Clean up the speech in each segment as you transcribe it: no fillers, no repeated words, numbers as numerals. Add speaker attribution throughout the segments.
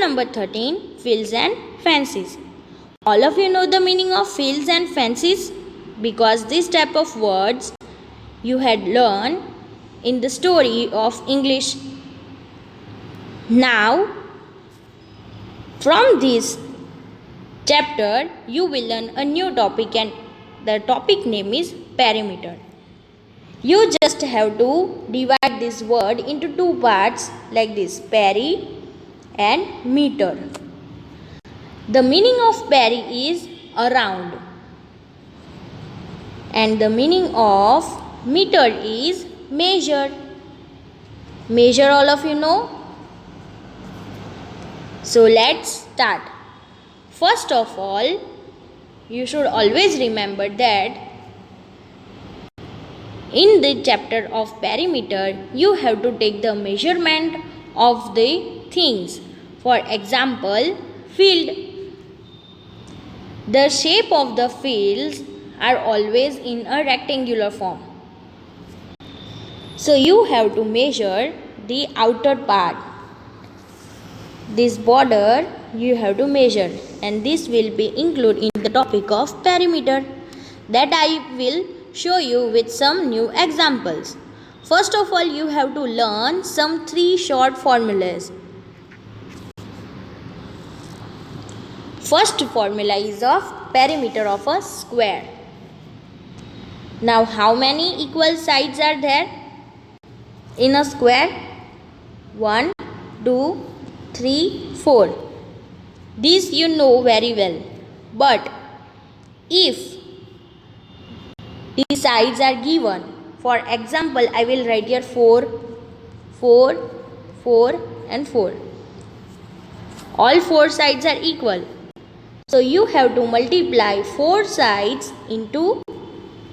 Speaker 1: number 13, fields and fancies. All of you know the meaning of fields and fancies because this type of words you had learned in the story of English. Now, from this chapter, you will learn a new topic and the topic name is perimeter. You just have to divide this word into two parts like this, peri and meter. The meaning of peri is around and the meaning of meter is measure. Measure, all of you know. So let's start. First of all, you should always remember that in the chapter of perimeter, you have to take the measurement of the things. For example, field. The shape of the fields are always in a rectangular form. So you have to measure the outer part. This border you have to measure, and this will be included in the topic of perimeter that I will show you with some new examples. First of all, you have to learn some 3 short formulas. First formula is of perimeter of a square. Now, how many equal sides are there in a square? 1, 2, 3, 4. This you know very well. But if these sides are given, for example, I will write here 4, 4, 4 and 4. All 4 sides are equal. So you have to multiply 4 sides into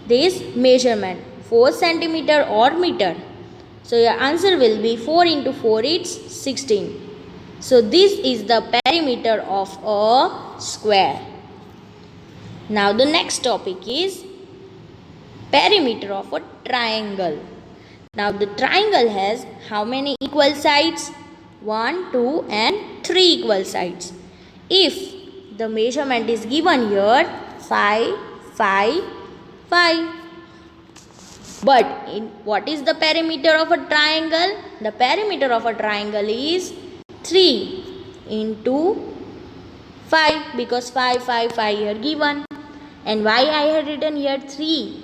Speaker 1: this measurement, 4 centimeter or meter. So your answer will be 4 into 4, it's 16. So this is the perimeter of a square. Now the next topic is perimeter of a triangle. Now the triangle has how many equal sides? 1, 2 and 3 equal sides. If the measurement is given here 5, 5, 5. But what is the perimeter of a triangle? The perimeter of a triangle is 3 into 5 because 5, 5, 5 here given. And why I have written here 3?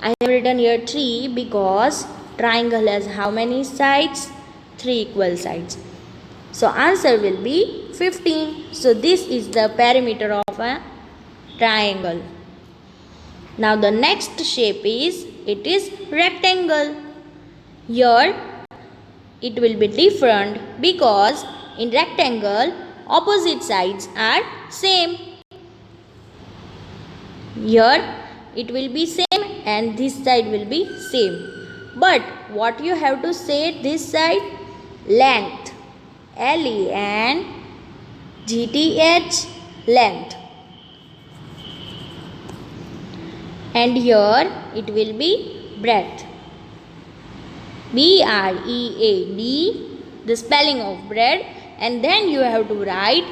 Speaker 1: I have written here 3 because triangle has how many sides? 3 equal sides. So answer will be 15. So this is the perimeter of a triangle. Now the next shape is, it is rectangle. Here it will be different because in rectangle opposite sides are same. Here it will be same and this side will be same. But what you have to say this side? Length. LENGTH, length. And here it will be breadth. BREAD, the spelling of bread, and then you have to write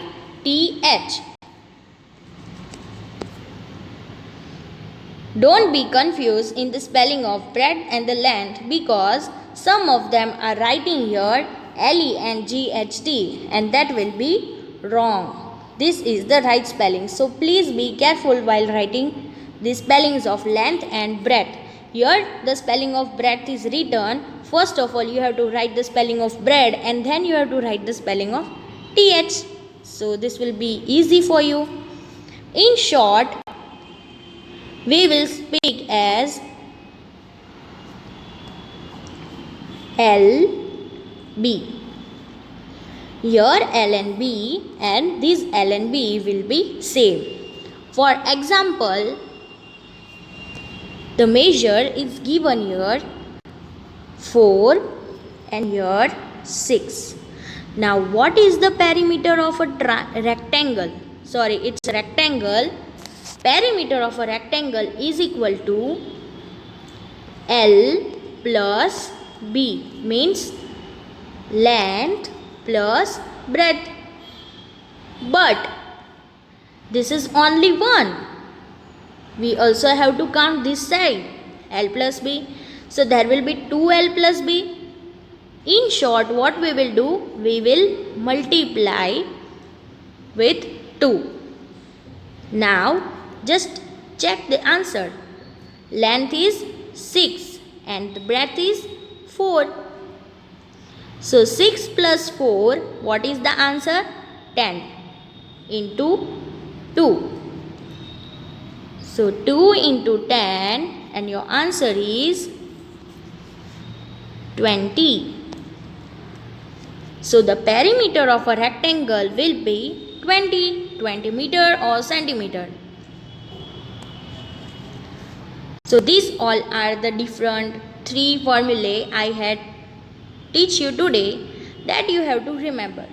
Speaker 1: TH. Don't be confused in the spelling of breadth and the length because some of them are writing here LENGHT and that will be wrong. This is the right spelling. So please be careful while writing the spellings of length and breadth. Here the spelling of breadth is written. First of all you have to write the spelling of bread and then you have to write the spelling of TH. So this will be easy for you. In short, we will speak as L, B. Here L and B and this L and B will be same. For example, the measure is given here 4 and here 6. Now what is the perimeter of a rectangle? Sorry, it's a rectangle. Perimeter of a rectangle is equal to L plus B, means length plus breadth. But this is only 1. We also have to count this side, L plus B. So there will be 2L plus B. In short, what we will do? We will multiply with 2. Now, just check the answer. Length is 6 and the breadth is 4. So 6 plus 4, what is the answer? 10 into 2. So 2 into 10 and your answer is 20. So the perimeter of a rectangle will be 20 meter or centimeter. So these all are the different 3 formulae I had teach you today that you have to remember.